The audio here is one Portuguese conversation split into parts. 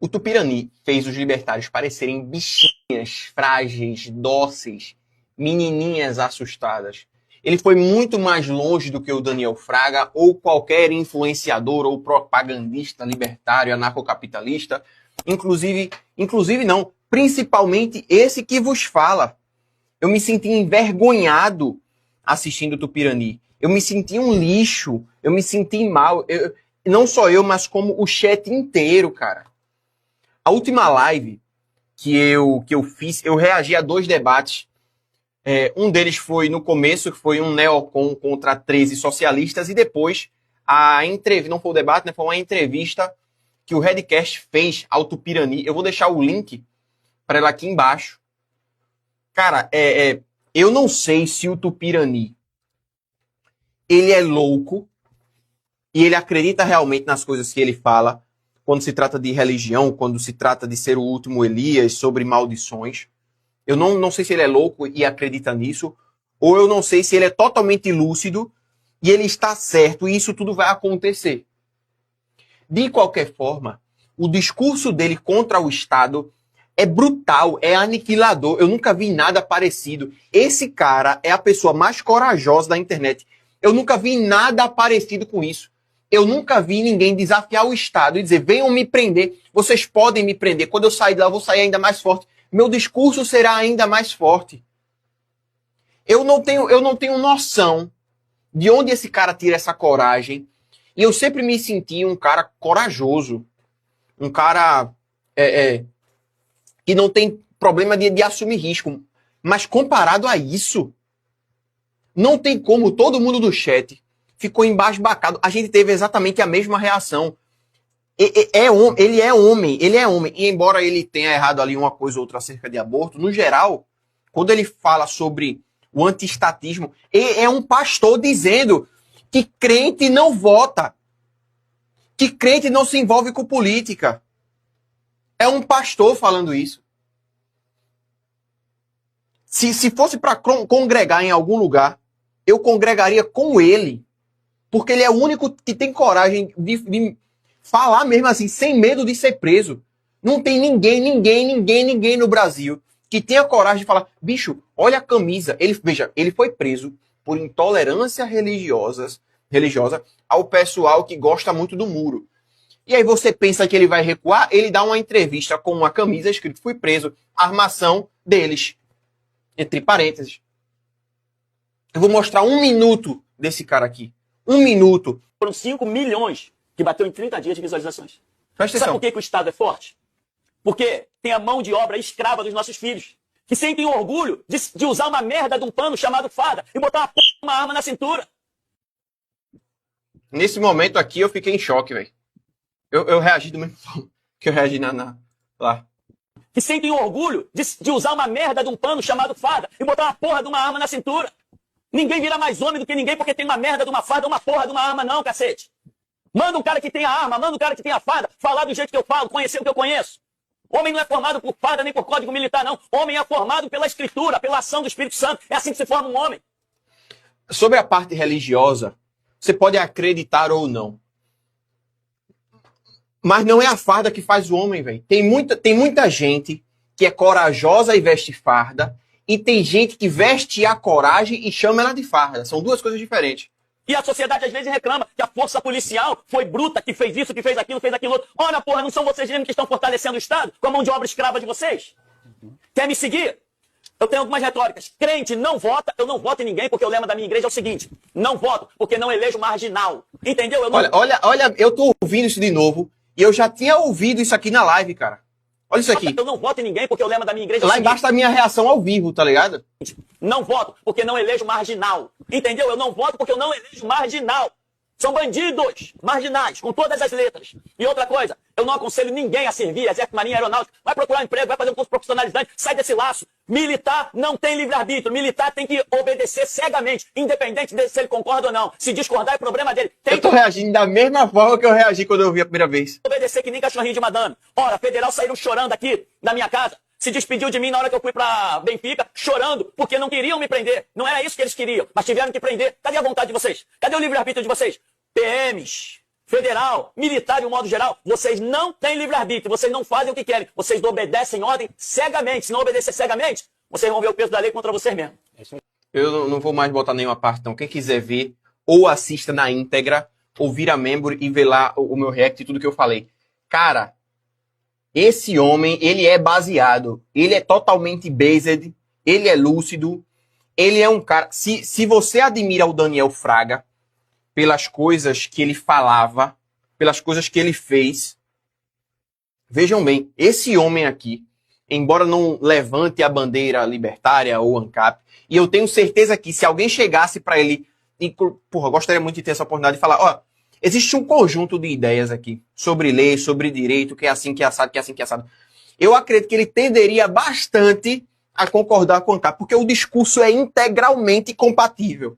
O Tupirani fez os libertários parecerem bichinhas frágeis, dóceis, menininhas assustadas. Ele foi muito mais longe do que o Daniel Fraga ou qualquer influenciador ou propagandista libertário anarcocapitalista, inclusive não, principalmente esse que vos fala. Eu me senti envergonhado assistindo o Tupirani. Eu me senti um lixo, eu me senti mal. Não só eu, mas como o chat inteiro, cara. A última live que eu fiz, eu reagi a 2 debates. Um deles foi no começo, que foi um neocon contra 13 socialistas, e depois a entrevista, não foi o debate, né, foi uma entrevista que o Redcast fez ao Tupirani. Eu vou deixar o link para ela aqui embaixo. Cara, eu não sei se o Tupirani ele é louco e ele acredita realmente nas coisas que ele fala, quando se trata de religião, quando se trata de ser o último Elias, sobre maldições. Eu não sei se ele é louco e acredita nisso, ou eu não sei se ele é totalmente lúcido e ele está certo e isso tudo vai acontecer. De qualquer forma, o discurso dele contra o Estado é brutal, é aniquilador. Eu nunca vi nada parecido. Esse cara é a pessoa mais corajosa da internet. Eu nunca vi nada parecido com isso. Eu nunca vi ninguém desafiar o Estado e dizer, venham me prender, vocês podem me prender. Quando eu sair de lá, eu vou sair ainda mais forte. Meu discurso será ainda mais forte. Eu não tenho noção de onde esse cara tira essa coragem. E eu sempre me senti um cara corajoso. Um cara que não tem problema de assumir risco. Mas comparado a isso, não tem como. Todo mundo do chat ficou embasbacado. A gente teve exatamente a mesma reação. Ele é homem. E embora ele tenha errado ali uma coisa ou outra acerca de aborto, no geral, quando ele fala sobre o antiestatismo, é um pastor dizendo que crente não vota, que crente não se envolve com política. É um pastor falando isso. Se fosse para congregar em algum lugar, eu congregaria com ele, porque ele é o único que tem coragem de falar mesmo assim, sem medo de ser preso. Não tem ninguém no Brasil que tenha coragem de falar, bicho, olha a camisa. Veja, ele foi preso por intolerância religiosa ao pessoal que gosta muito do muro. E aí você pensa que ele vai recuar, ele dá uma entrevista com uma camisa escrito, fui preso, armação deles. Entre parênteses. Eu vou mostrar 1 minuto desse cara aqui. 1 minuto. Foram 5 milhões que bateu em 30 dias de visualizações. Presta Sabe atenção. por que o Estado é forte? Porque tem a mão de obra escrava dos nossos filhos, que sentem orgulho de usar uma merda de um pano chamado farda e botar uma arma na cintura. Nesse momento aqui eu fiquei em choque, velho. Eu reagi do mesmo forma que eu reagi lá. Que sentem orgulho de usar uma merda de um pano chamado farda e botar uma porra de uma arma na cintura. Ninguém vira mais homem do que ninguém porque tem uma merda de uma farda ou uma porra de uma arma não, cacete. Manda um cara que tem a arma, manda um cara que tem a farda, falar do jeito que eu falo, conhecer o que eu conheço. Homem não é formado por farda nem por código militar, não. Homem é formado pela escritura, pela ação do Espírito Santo. É assim que se forma um homem. Sobre a parte religiosa, você pode acreditar ou não. Mas não é a farda que faz o homem, velho. Tem muita gente que é corajosa e veste farda, e tem gente que veste a coragem e chama ela de farda. São 2 coisas diferentes. E a sociedade às vezes reclama que a força policial foi bruta, que fez isso, que fez aquilo outro. Olha, porra, não são vocês mesmos que estão fortalecendo o Estado com a mão de obra escrava de vocês? Quer me seguir? Eu tenho algumas retóricas. Crente não vota, eu não voto em ninguém, porque o lema da minha igreja é o seguinte: não voto, porque não elejo marginal. Entendeu? Olha, eu tô ouvindo isso de novo, e eu já tinha ouvido isso aqui na live, cara. Olha isso aqui. Eu não voto em ninguém, porque o lema da minha igreja é o Lá seguinte: embaixo tá a minha reação ao vivo, tá ligado? não voto, porque não elejo marginal. Entendeu? Eu não voto porque eu não elejo marginal. São bandidos, marginais, com todas as letras. E outra coisa, eu não aconselho ninguém a servir, Exército, Marinha, Aeronáutica. Vai procurar um emprego, vai fazer um curso profissionalizante, sai desse laço. Militar não tem livre-arbítrio. Militar tem que obedecer cegamente, independente de se ele concorda ou não. Se discordar é problema dele. Eu tô reagindo da mesma forma que eu reagi quando eu vi a primeira vez. Obedecer que nem cachorrinho de madame. Ora, federal saíram chorando aqui da minha casa. Se despediu de mim na hora que eu fui pra Benfica, chorando, porque não queriam me prender. Não era isso que eles queriam, mas tiveram que prender. Cadê a vontade de vocês? Cadê o livre-arbítrio de vocês? PMs, federal, militar de um modo geral, vocês não têm livre-arbítrio, vocês não fazem o que querem, vocês obedecem ordem cegamente. Se não obedecer cegamente, vocês vão ver o peso da lei contra vocês mesmos. Eu não vou mais botar nenhuma parte, não. Quem quiser ver, ou assista na íntegra, ou vira membro e vê lá o meu react e tudo que eu falei. Cara, esse homem, ele é baseado, ele é totalmente based, ele é lúcido, ele é um cara... Se você admira o Daniel Fraga pelas coisas que ele falava, pelas coisas que ele fez, vejam bem, esse homem aqui, embora não levante a bandeira libertária ou ANCAP, e eu tenho certeza que se alguém chegasse para ele, e, porra, eu gostaria muito de ter essa oportunidade de falar, ó, existe um conjunto de ideias aqui, sobre lei, sobre direito, que é assim, que é assado, que é assim, que é assado. Eu acredito que ele tenderia bastante a concordar com o ANCAP, porque o discurso é integralmente compatível.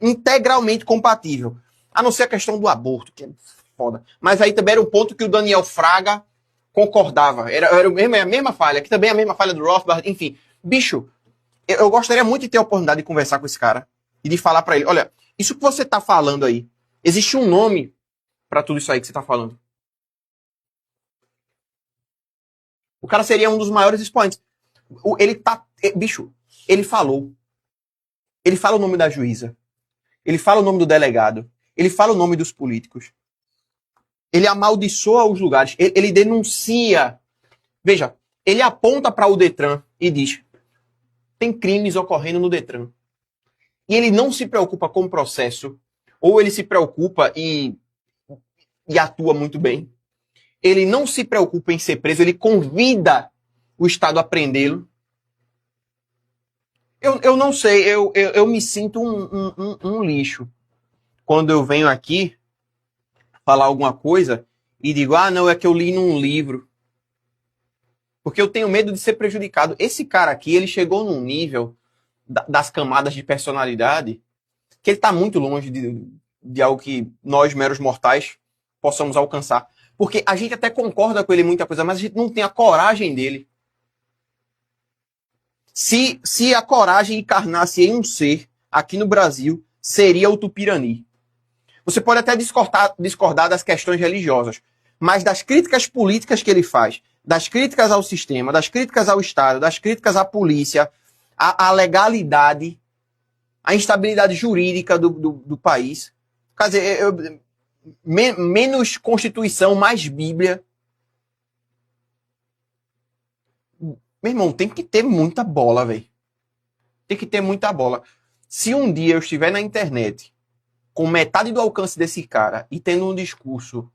Integralmente compatível. A não ser a questão do aborto, que é foda. Mas aí também era um ponto que o Daniel Fraga concordava. Era a mesma falha, que também é a mesma falha do Rothbard, enfim. Bicho, eu gostaria muito de ter a oportunidade de conversar com esse cara e de falar pra ele, olha, isso que você tá falando aí, existe um nome pra tudo isso aí que você tá falando. O cara seria um dos maiores expoentes. Bicho, ele falou. Ele fala o nome da juíza. Ele fala o nome do delegado. Ele fala o nome dos políticos. Ele amaldiçoa os lugares. Ele denuncia. Veja, ele aponta para o Detran e diz: tem crimes ocorrendo no Detran. E ele não se preocupa com o processo. Ou ele se preocupa e atua muito bem. Ele não se preocupa em ser preso. Ele convida o Estado a prendê-lo. Eu não sei. Eu me sinto um lixo quando eu venho aqui falar alguma coisa e digo, ah, não, é que eu li num livro. Porque eu tenho medo de ser prejudicado. Esse cara aqui, ele chegou num nível das camadas de personalidade que ele está muito longe de algo que nós, meros mortais, possamos alcançar. Porque a gente até concorda com ele em muita coisa, mas a gente não tem a coragem dele. Se a coragem encarnasse em um ser aqui no Brasil, seria o Tupirani. Você pode até discordar das questões religiosas, mas das críticas políticas que ele faz, das críticas ao sistema, das críticas ao Estado, das críticas à polícia, à legalidade, à instabilidade jurídica do país. Quer dizer, menos Constituição, mais Bíblia. Meu irmão, tem que ter muita bola, velho. Tem que ter muita bola. Se um dia eu estiver na internet com metade do alcance desse cara e tendo um discurso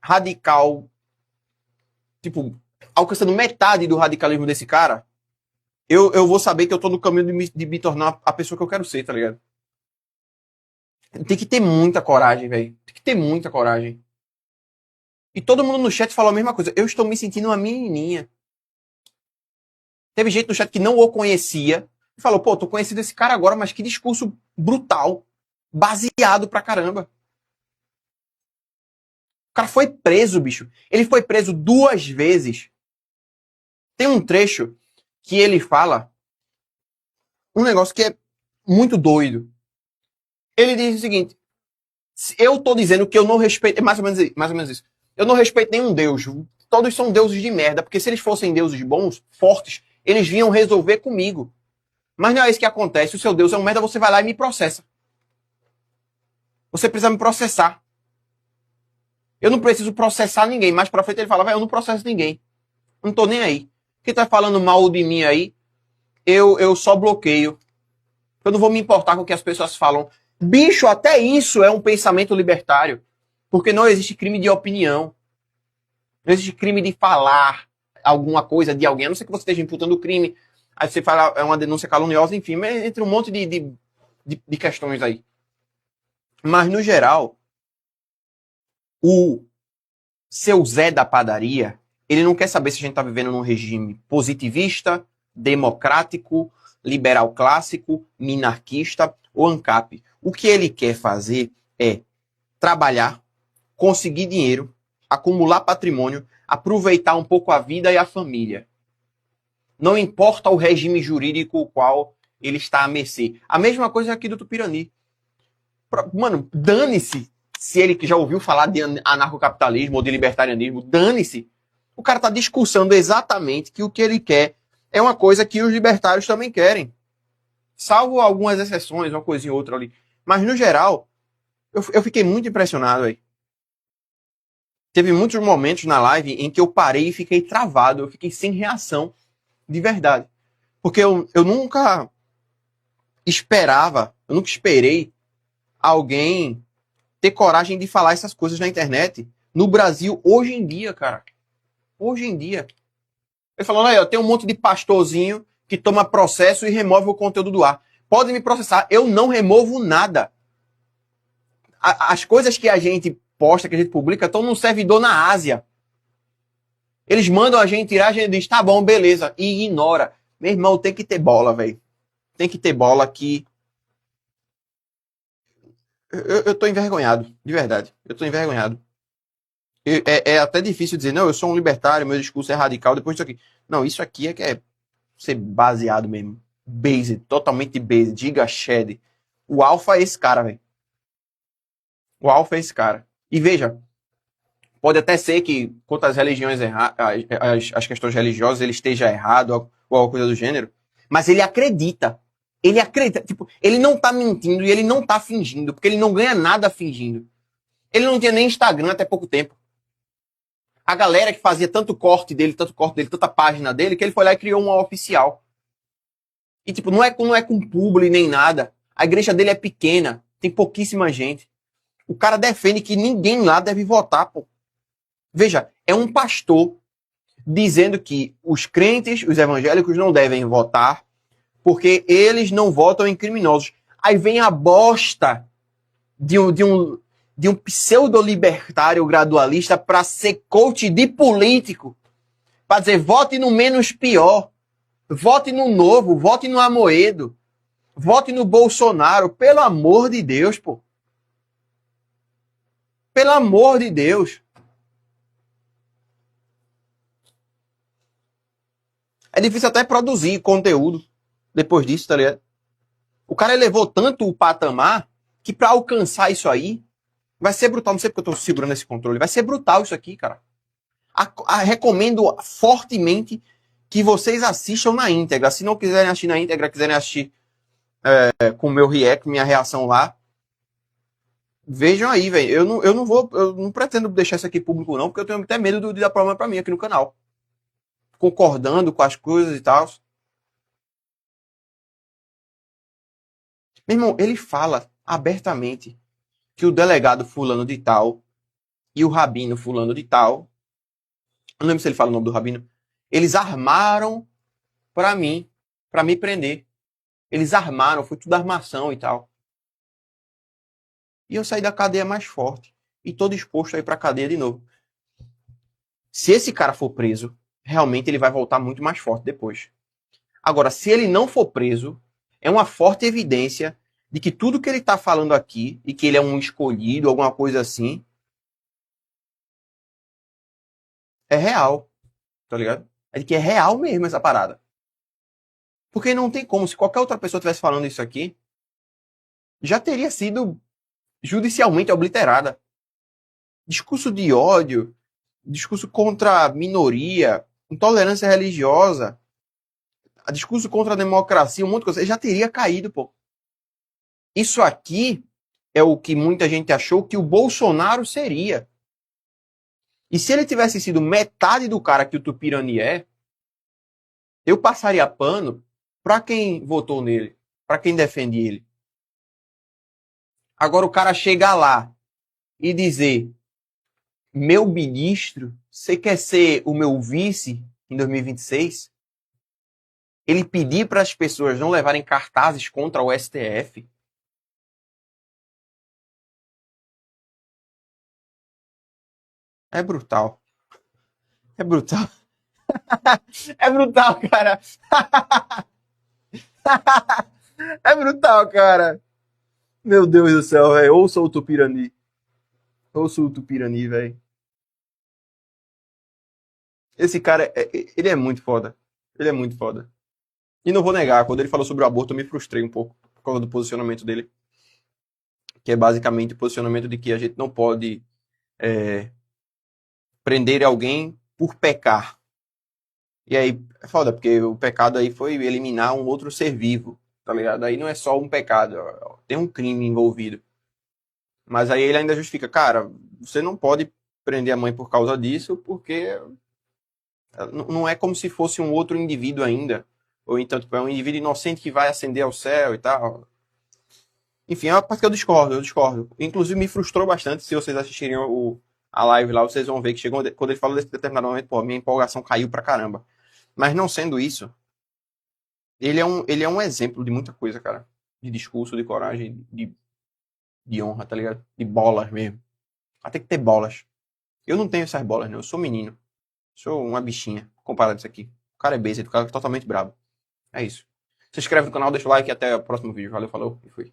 radical, tipo, alcançando metade do radicalismo desse cara, eu vou saber que eu tô no caminho de me tornar a pessoa que eu quero ser, tá ligado? Tem que ter muita coragem, velho. Tem que ter muita coragem. E todo mundo no chat falou a mesma coisa. Eu estou me sentindo uma menininha. Teve gente no chat que não o conhecia e falou, pô, tô conhecendo esse cara agora, mas que discurso brutal, baseado pra caramba. O cara foi preso, bicho. Ele foi preso 2 vezes. Tem um trecho que ele fala um negócio que é muito doido. Ele diz o seguinte, eu tô dizendo que eu não respeito, é mais ou menos isso. Eu não respeito nenhum deus. Todos são deuses de merda, porque se eles fossem deuses bons, fortes, eles vinham resolver comigo. Mas não é isso que acontece. O seu Deus é um merda, você vai lá e me processa. Você precisa me processar. Eu não preciso processar ninguém. Mais pra frente ele fala, eu não processo ninguém. Não tô nem aí. Quem tá falando mal de mim aí, eu só bloqueio. Eu não vou me importar com o que as pessoas falam. Bicho, até isso é um pensamento libertário. Porque não existe crime de opinião. Não existe crime de falar alguma coisa de alguém, a não ser que você esteja imputando crime, aí você fala, é uma denúncia caluniosa, enfim, entre um monte de questões aí. Mas, no geral, o seu Zé da padaria, ele não quer saber se a gente está vivendo num regime positivista, democrático, liberal clássico, minarquista ou ANCAP. O que ele quer fazer é trabalhar, conseguir dinheiro, acumular patrimônio, aproveitar um pouco a vida e a família. Não importa o regime jurídico o qual ele está à mercê. A mesma coisa aqui do Tupirani. Mano, dane-se se ele que já ouviu falar de anarcocapitalismo ou de libertarianismo, dane-se. O cara tá discursando exatamente que o que ele quer é uma coisa que os libertários também querem. Salvo algumas exceções, uma coisinha ou outra ali. Mas, no geral, eu fiquei muito impressionado aí. Teve muitos momentos na live em que eu parei e fiquei travado. Eu fiquei sem reação, de verdade. Porque eu nunca esperei alguém ter coragem de falar essas coisas na internet. No Brasil, hoje em dia, cara. Hoje em dia. Ele falou, aí, tem um monte de pastorzinho que toma processo e remove o conteúdo do ar. Pode me processar, eu não removo nada. As coisas que a gente posta, que a gente publica, estão num servidor na Ásia. Eles mandam a gente tirar, a gente diz, tá bom, beleza, e ignora. Meu irmão, tem que ter bola, velho. Tem que ter bola que... Eu tô envergonhado, de verdade. Eu tô envergonhado. É até difícil dizer, não, eu sou um libertário, meu discurso é radical depois disso aqui. Não, isso aqui é que é ser baseado mesmo. Based, totalmente based, giga shed. O alfa é esse cara, velho. O alfa é esse cara. E veja, pode até ser que, quanto às religiões as questões religiosas, ele esteja errado ou alguma coisa do gênero, mas ele acredita. Ele acredita. Tipo, ele não tá mentindo e ele não tá fingindo, porque ele não ganha nada fingindo. Ele não tinha nem Instagram até pouco tempo. A galera que fazia tanto corte dele, tanta página dele, que ele foi lá e criou uma oficial. E tipo, não é com publi nem nada. A igreja dele é pequena, tem pouquíssima gente. O cara defende que ninguém lá deve votar, pô. Veja, é um pastor dizendo que os crentes, os evangélicos não devem votar porque eles não votam em criminosos. Aí vem a bosta de um pseudo-libertário gradualista para ser coach de político. Para dizer, vote no menos pior. Vote no Novo, vote no Amoedo. Vote no Bolsonaro. Pelo amor de Deus, pô. Pelo amor de Deus. É difícil até produzir conteúdo depois disso, tá ligado? O cara elevou tanto o patamar que pra alcançar isso aí vai ser brutal. Não sei porque eu tô segurando esse controle. Vai ser brutal isso aqui, cara. Recomendo fortemente que vocês assistam na íntegra. Se não quiserem assistir na íntegra, quiserem assistir com o meu react, minha reação lá, vejam aí, velho. Eu não pretendo deixar isso aqui público não, porque eu tenho até medo de dar problema pra mim aqui no canal. Concordando com as coisas e tal. Meu irmão, ele fala abertamente que o delegado fulano de tal e o rabino fulano de tal, não lembro se ele fala o nome do rabino, eles armaram pra me prender. Eles armaram, foi tudo armação e tal. E eu saí da cadeia mais forte. E tô disposto a ir pra cadeia de novo. Se esse cara for preso, realmente ele vai voltar muito mais forte depois. Agora, se ele não for preso, é uma forte evidência de que tudo que ele está falando aqui, e que ele é um escolhido, alguma coisa assim, é real. Tá ligado? É de que é real mesmo essa parada. Porque não tem como, se qualquer outra pessoa estivesse falando isso aqui, já teria sido judicialmente obliterada. Discurso de ódio, discurso contra a minoria, intolerância religiosa, discurso contra a democracia, um monte de coisa, já teria caído, pô. Isso aqui é o que muita gente achou que o Bolsonaro seria. E se ele tivesse sido metade do cara que o Tupirani é, eu passaria pano pra quem votou nele, pra quem defende ele. Agora o cara chegar lá e dizer, meu ministro, você quer ser o meu vice em 2026? Ele pedir para as pessoas não levarem cartazes contra o STF. É brutal. É brutal. É brutal, cara. É brutal, cara. Meu Deus do céu, velho. Ouça o Tupirani. Ouça o Tupirani, velho. Esse cara, ele é muito foda. Ele é muito foda. E não vou negar, quando ele falou sobre o aborto, eu me frustrei um pouco por causa do posicionamento dele. que é basicamente o posicionamento de que a gente não pode prender alguém por pecar. E aí é foda, porque o pecado aí foi eliminar um outro ser vivo, tá ligado? Aí não é só um pecado, tem um crime envolvido. Mas aí ele ainda justifica, cara, você não pode prender a mãe por causa disso, porque não é como se fosse um outro indivíduo ainda. Ou então, tipo, é um indivíduo inocente que vai ascender ao céu e tal. Enfim, é uma parte que eu discordo. Inclusive me frustrou bastante, se vocês assistirem a live lá, vocês vão ver que chegou, quando ele falou desse determinado momento, pô, minha empolgação caiu pra caramba. Mas não sendo isso, ele é um exemplo de muita coisa, cara. De discurso, de coragem, de honra, tá ligado? De bolas mesmo. Até que ter bolas. Eu não tenho essas bolas, não. Eu sou menino. Sou uma bichinha, comparado a isso aqui. O cara é besta, o cara é totalmente brabo. É isso. Se inscreve no canal, deixa o like e até o próximo vídeo. Valeu, falou e fui.